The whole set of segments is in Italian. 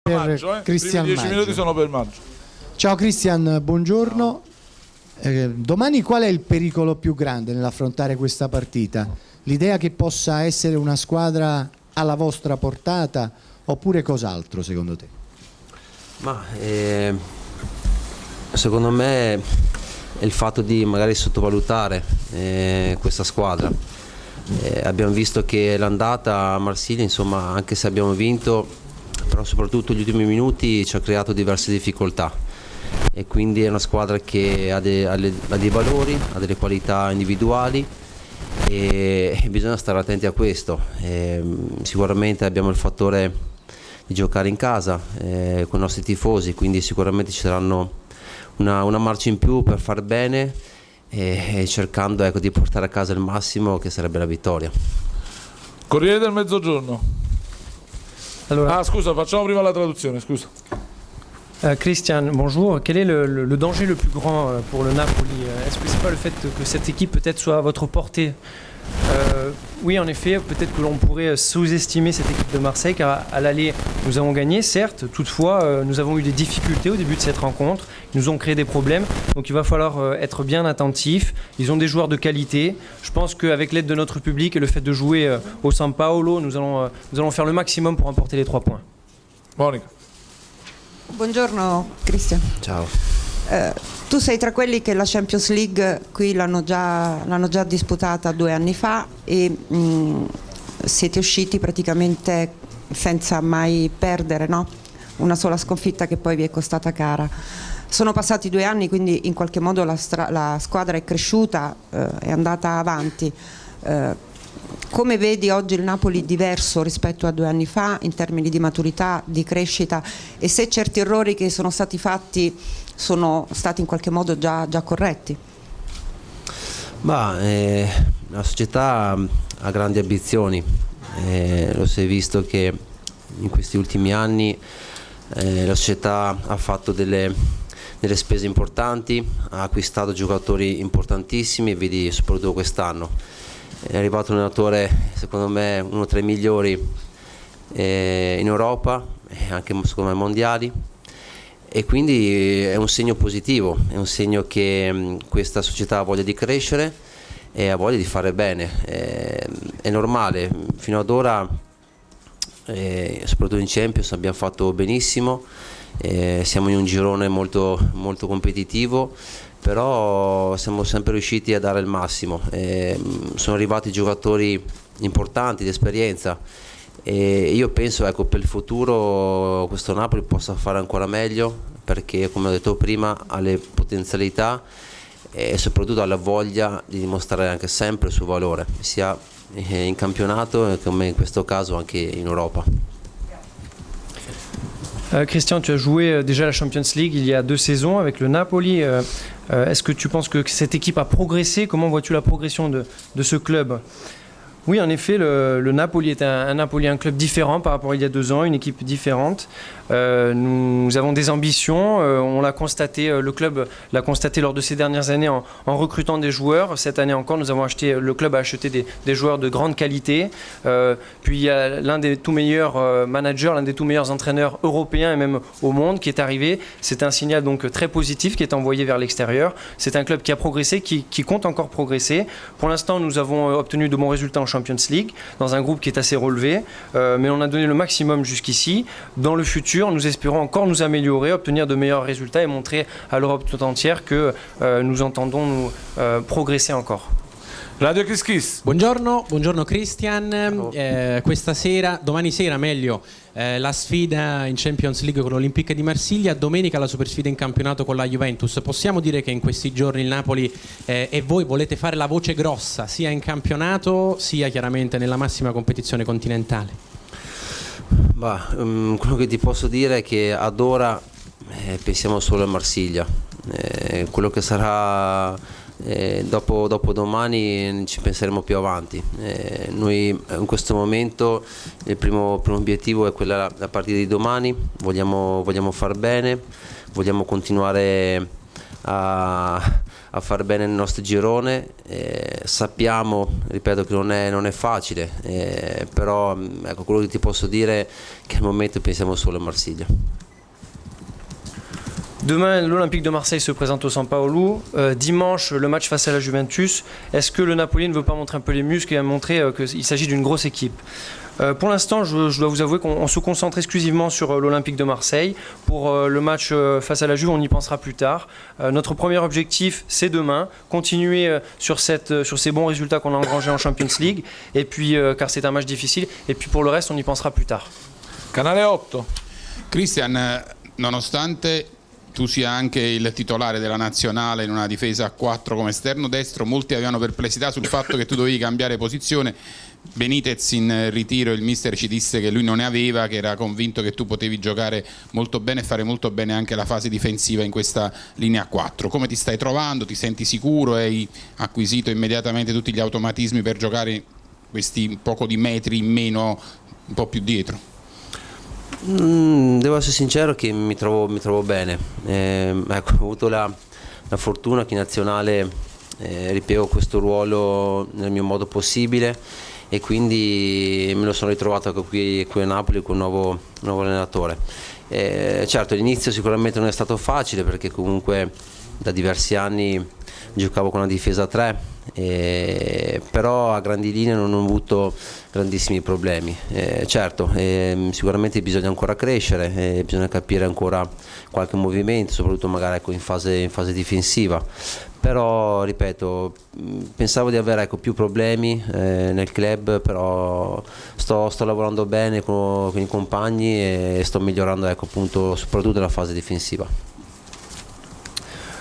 Per Cristian I primi 10 Maggio. minuti sono per Maggio. Ciao Cristian, buongiorno. Domani qual è il pericolo più grande nell'affrontare questa partita? L'idea che possa essere una squadra alla vostra portata oppure cos'altro secondo te? Ma secondo me è il fatto di magari sottovalutare questa squadra. Abbiamo visto che l'andata a Marsiglia, insomma, anche se abbiamo vinto, però soprattutto gli ultimi minuti ci ha creato diverse difficoltà e quindi è una squadra che ha dei valori, ha delle qualità individuali e bisogna stare attenti a questo. Sicuramente abbiamo il fattore di giocare in casa con i nostri tifosi, quindi sicuramente ci saranno una marcia in più per far bene e cercando, ecco, di portare a casa il massimo, che sarebbe la vittoria. Corriere del Mezzogiorno. Alors, scusa, facciamo prima la traduzione, scusa. Christian, bonjour. Quel est le danger le plus grand pour le Napoli? Est-ce que c'est pas le fait que cette équipe peut-être soit à votre portée? Oui, en effet, peut-être que l'on pourrait sous-estimer cette équipe de Marseille, car à l'aller, nous avons gagné, certes. Toutefois, nous avons eu des difficultés au début de cette rencontre. Ils nous ont créé des problèmes. Donc il va falloir être bien attentif. Ils ont des joueurs de qualité. Je pense qu'avec l'aide de notre public et le fait de jouer au San Paolo, nous allons faire le maximum pour emporter les 3 points. Monica. Buongiorno Cristian. Ciao. Tu sei tra quelli che la Champions League qui l'hanno già disputata 2 anni fa e siete usciti praticamente senza mai perdere, no? Una sola sconfitta che poi vi è costata cara. Sono passati 2 anni, quindi in qualche modo la squadra è cresciuta, è andata avanti. Come vedi oggi il Napoli diverso rispetto a 2 anni fa in termini di maturità, di crescita, e se certi errori che sono stati fatti sono stati in qualche modo già corretti? La società ha grandi ambizioni, lo si è visto che in questi ultimi anni la società ha fatto delle spese importanti, ha acquistato giocatori importantissimi, vedi soprattutto quest'anno. È arrivato un allenatore, secondo me, uno tra i migliori in Europa e anche secondo me mondiali, e quindi è un segno positivo, è un segno che questa società ha voglia di crescere e ha voglia di fare bene. È normale, fino ad ora, soprattutto in Champions, abbiamo fatto benissimo, siamo in un girone molto, molto competitivo, però siamo sempre riusciti a dare il massimo. Sono arrivati giocatori importanti di esperienza e io penso, ecco, per il futuro questo Napoli possa fare ancora meglio, perché come ho detto prima ha le potenzialità e soprattutto ha la voglia di dimostrare anche sempre il suo valore, sia in campionato come in questo caso anche in Europa. Christian, tu as joué déjà la Champions League il y a 2 saisons avec le Napoli. Est-ce que tu penses que cette équipe a progressé? Comment vois-tu la progression de ce club? Oui, en effet, le Napoli est un club différent par rapport à il y a 2 ans, une équipe différente. Nous avons des ambitions, on l'a constaté, le club l'a constaté lors de ces dernières années en recrutant des joueurs. Cette année encore, le club a acheté des joueurs de grande qualité. Puis il y a l'un des tout meilleurs managers, l'un des tout meilleurs entraîneurs européens et même au monde qui est arrivé. C'est un signal donc très positif qui est envoyé vers l'extérieur. C'est un club qui a progressé, qui compte encore progresser. Pour l'instant, nous avons obtenu de bons résultats en Champions League, dans un groupe qui est assez relevé, mais on a donné le maximum jusqu'ici. Dans le futur, nous espérons encore nous améliorer, obtenir de meilleurs résultats et montrer à l'Europe tout entière que nous entendons nous progresser encore. Radio Kiss Kiss. Buongiorno Christian. Domani sera meglio, la sfida in Champions League con l'Olympique di Marsiglia, domenica la super sfida in campionato con la Juventus. Possiamo dire che in questi giorni il Napoli e voi volete fare la voce grossa sia in campionato sia chiaramente nella massima competizione continentale? Quello che ti posso dire è che ad ora pensiamo solo a Marsiglia. Quello che sarà dopo domani ci penseremo più avanti. Noi in questo momento il primo obiettivo è la partita di domani. Vogliamo far bene, vogliamo continuare a fare bene nel nostro girone. Sappiamo, ripeto, che non è facile, però ecco, quello che ti posso dire è che al momento pensiamo solo a Marsiglia. Demain, l'Olympique de Marseille se présente au San Paolo. Dimanche, le match face à la Juventus. Est-ce que le Napoli ne veut pas montrer un peu les muscles et montrer qu'il s'agit d'une grosse équipe? Pour l'instant, je dois vous avouer qu'on se concentre exclusivement sur l'Olympique de Marseille. Pour le match face à la Juve, on y pensera plus tard. Notre premier objectif, c'est demain, continuer sur ces bons résultats qu'on a engrangés en Champions League, et puis, car c'est un match difficile, et puis pour le reste, on y pensera plus tard. Canale 8. Christian, nonostante tu sia anche il titolare della nazionale in una difesa a 4 come esterno destro, molti avevano perplessità sul fatto che tu dovevi cambiare posizione. Benitez in ritiro, il mister ci disse che lui non ne aveva, che era convinto che tu potevi giocare molto bene e fare molto bene anche la fase difensiva in questa linea a 4. Come ti stai trovando? Ti senti sicuro? Hai acquisito immediatamente tutti gli automatismi per giocare questi poco di metri in meno, un po' più dietro? Devo essere sincero che mi trovo bene. Ecco, ho avuto la fortuna che in nazionale ripiego questo ruolo nel mio modo possibile, e quindi me lo sono ritrovato qui a Napoli con un nuovo allenatore. Certo, l'inizio sicuramente non è stato facile, perché comunque da diversi anni giocavo con una difesa a 3, però a grandi linee non ho avuto grandissimi problemi. Certo, sicuramente bisogna ancora crescere, bisogna capire ancora qualche movimento, soprattutto magari in fase difensiva. Però ripeto, pensavo di avere più problemi nel club, però sto lavorando bene con i compagni e sto migliorando, appunto, soprattutto nella fase difensiva.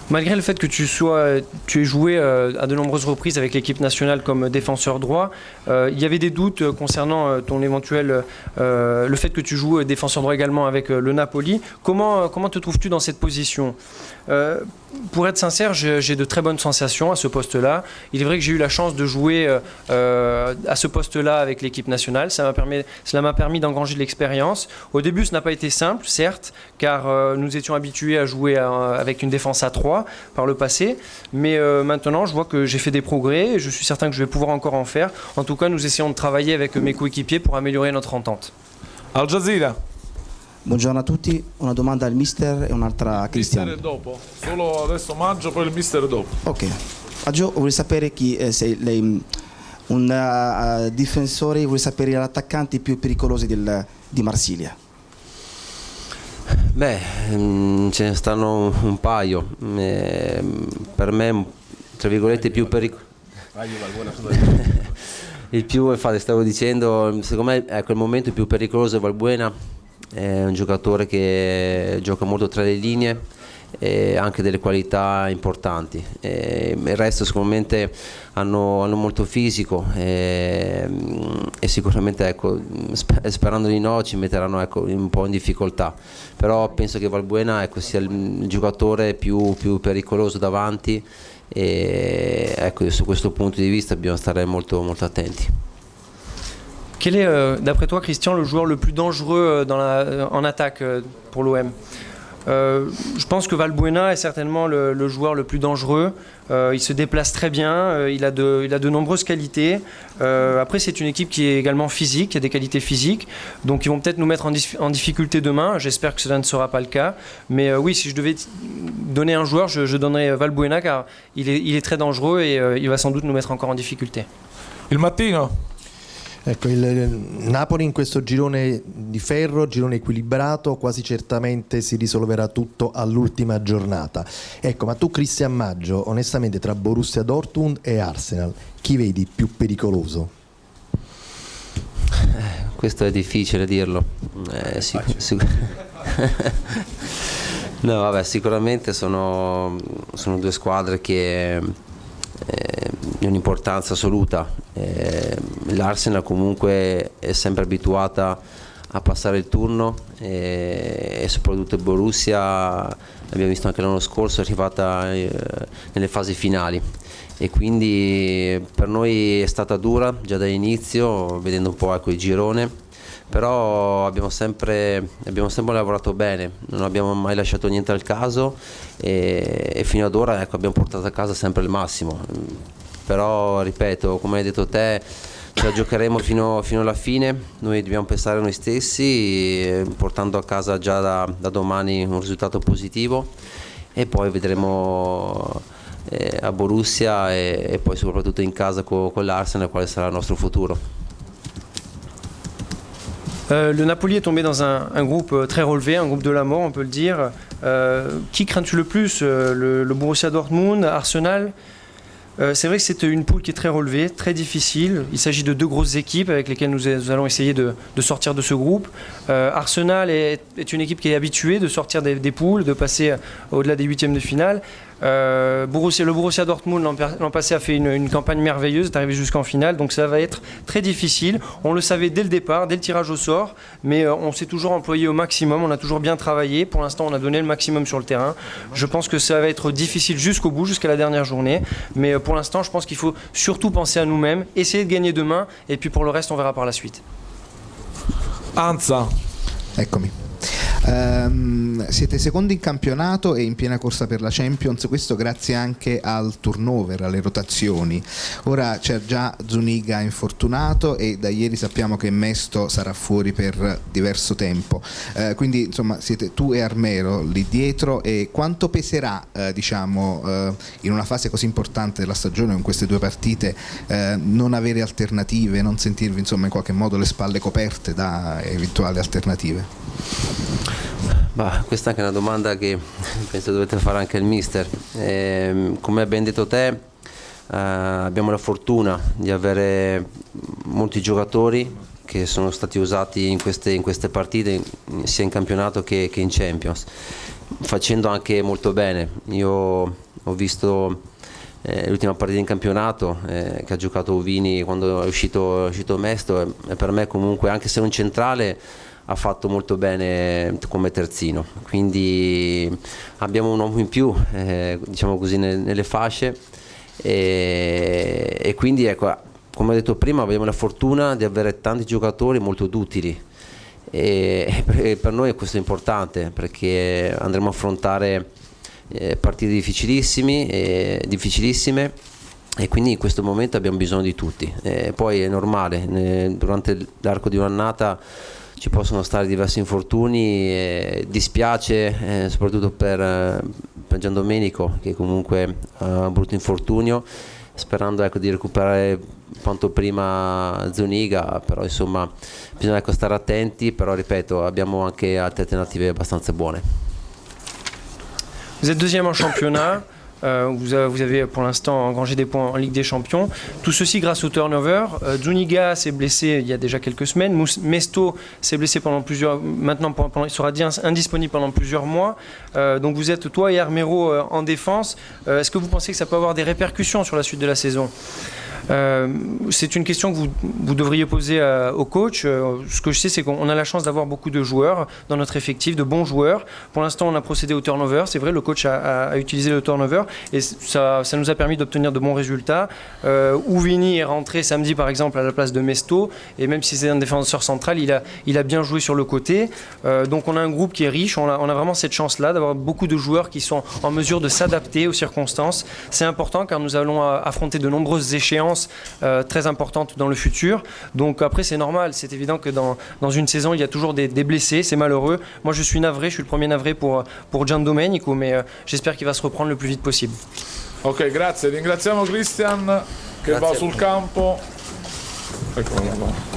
Malgré le fait que tu aies joué à de nombreuses reprises avec l'équipe nationale comme défenseur droit, il y avait des doutes concernant ton éventuel le fait que tu joues défenseur droit également avec le Napoli. Comment te trouves-tu dans cette position? Pour être sincère, j'ai de très bonnes sensations à ce poste-là. Il est vrai que j'ai eu la chance de jouer à ce poste-là avec l'équipe nationale. Cela m'a permis d'engranger de l'expérience. Au début, ce n'a pas été simple, certes, car nous étions habitués à jouer avec une défense à 3 par le passé. Mais maintenant, je vois que j'ai fait des progrès et je suis certain que je vais pouvoir encore en faire. En tout cas, nous essayons de travailler avec mes coéquipiers pour améliorer notre entente. Al Jazeera. Buongiorno a tutti, una domanda al mister e un'altra a Cristiano. Mister dopo, solo adesso Maggio, poi il mister dopo. Ok, Maggio, vorrei sapere sei lei un difensore, vorrei sapere gli attaccanti più pericolosi di Marsiglia. Beh, ce ne stanno un paio. Per me, tra virgolette, più pericoloso. Il più, infatti, stavo dicendo, secondo me, ecco, il momento più pericoloso è Valbuena. È un giocatore che gioca molto tra le linee e anche delle qualità importanti. Il resto sicuramente hanno molto fisico e sicuramente, ecco, sperando di no, ci metteranno, ecco, un po' in difficoltà. Però penso che Valbuena, ecco, sia il giocatore più pericoloso davanti, e ecco, su questo punto di vista bisogna stare molto, molto attenti. Quel est, d'après toi, Christian, le joueur le plus dangereux en attaque pour l'OM? Je pense que Valbuena est certainement le joueur le plus dangereux. Il se déplace très bien, il a de nombreuses qualités. Après, c'est une équipe qui est également physique, qui a des qualités physiques. Donc ils vont peut-être nous mettre en difficulté demain. J'espère que cela ne sera pas le cas. Mais oui, si je devais donner un joueur, je donnerais Valbuena, car il est très dangereux et il va sans doute nous mettre encore en difficulté. Il mattino. Ecco, il Napoli in questo girone di ferro, girone equilibrato, quasi certamente si risolverà tutto all'ultima giornata. Ecco, ma tu, Cristian Maggio, onestamente tra Borussia Dortmund e Arsenal, chi vedi più pericoloso? Questo è difficile dirlo. No, vabbè, sicuramente sono due squadre che di un'importanza assoluta. L'Arsenal comunque è sempre abituata a passare il turno e soprattutto il Borussia, abbiamo visto anche l'anno scorso, è arrivata nelle fasi finali, e quindi per noi è stata dura già dall'inizio, vedendo un po', ecco, il girone, però abbiamo sempre lavorato bene, non abbiamo mai lasciato niente al caso e fino ad ora abbiamo portato a casa sempre il massimo. Però ripeto, come hai detto te, ce la giocheremo fino alla fine, noi dobbiamo pensare a noi stessi, portando a casa già da domani un risultato positivo e poi vedremo a Borussia e poi soprattutto in casa con l'Arsenal quale sarà il nostro futuro. Le Napoli est tombé dans un groupe très relevé, un groupe de la mort, on peut le dire. Qui crains-tu le plus, le Borussia Dortmund, Arsenal? C'est vrai que c'est une poule qui est très relevée, très difficile. Il s'agit de deux grosses équipes avec lesquelles nous allons essayer de sortir de ce groupe. Arsenal est une équipe qui est habituée de sortir des poules, de passer au-delà des huitièmes de finale. Le Borussia Dortmund l'an passé a fait une campagne merveilleuse, est arrivé jusqu'en finale, donc ça va être très difficile. On le savait dès le départ, dès le tirage au sort, mais on s'est toujours employé au maximum, on a toujours bien travaillé. Pour l'instant, on a donné le maximum sur le terrain. Je pense que ça va être difficile jusqu'au bout, jusqu'à la dernière journée, mais pour l'instant, je pense qu'il faut surtout penser à nous-mêmes, essayer de gagner demain, et puis pour le reste, on verra par la suite. Anza. Eccomi. Siete secondi in campionato e in piena corsa per la Champions, questo grazie anche al turnover, alle rotazioni. Ora c'è già Zuniga infortunato e da ieri sappiamo che Mesto sarà fuori per diverso tempo, quindi insomma siete tu e Armero lì dietro, e quanto peserà in una fase così importante della stagione, con queste due partite, non avere alternative, non sentirvi insomma in qualche modo le spalle coperte da eventuali alternative? Questa è anche una domanda che penso dovete fare anche il mister. Come hai ben detto te, abbiamo la fortuna di avere molti giocatori che sono stati usati in queste partite, sia in campionato che in Champions, facendo anche molto bene. Io ho visto l'ultima partita in campionato che ha giocato Uvini quando è uscito Mesto, e per me comunque, anche se un centrale, ha fatto molto bene come terzino, quindi abbiamo un uomo in più diciamo così nelle fasce, e quindi ecco, come ho detto prima, abbiamo la fortuna di avere tanti giocatori molto duttili, e per noi questo è importante perché andremo a affrontare partite difficilissime, e quindi in questo momento abbiamo bisogno di tutti. Poi è normale, durante l'arco di un'annata ci possono stare diversi infortuni, dispiace soprattutto per Giandomenico, che comunque ha un brutto infortunio, sperando di recuperare quanto prima Zuniga, però insomma bisogna stare attenti, però ripeto, abbiamo anche altre alternative abbastanza buone. Vous êtes deuxième en championnat. Vous avez pour l'instant engrangé des points en Ligue des Champions. Tout ceci grâce au turnover. Zuniga s'est blessé il y a déjà quelques semaines. Mesto s'est blessé il sera indisponible pendant plusieurs mois. Donc vous êtes, toi et Armero, en défense. Est-ce que vous pensez que ça peut avoir des répercussions sur la suite de la saison ? C'est une question que vous devriez poser au coach. Ce que je sais, c'est qu'on a la chance d'avoir beaucoup de joueurs dans notre effectif, de bons joueurs. Pour l'instant, on a procédé au turnover. C'est vrai, le coach a utilisé le turnover et ça nous a permis d'obtenir de bons résultats. Uvini est rentré samedi, par exemple, à la place de Mesto. Et même si c'est un défenseur central, il a bien joué sur le côté. Donc on a un groupe qui est riche. On a vraiment cette chance-là d'avoir beaucoup de joueurs qui sont en mesure de s'adapter aux circonstances. C'est important car nous allons affronter de nombreuses échéances très importantes dans le futur. Donc après, c'est normal, c'est évident que dans une saison il y a toujours des blessés, c'est malheureux. Moi je suis navré, je suis le premier navré pour Giandomenico, mais j'espère qu'il va se reprendre le plus vite possible. Ok, grazie, ringraziamo Christian che va sul campo. Eccolo qua.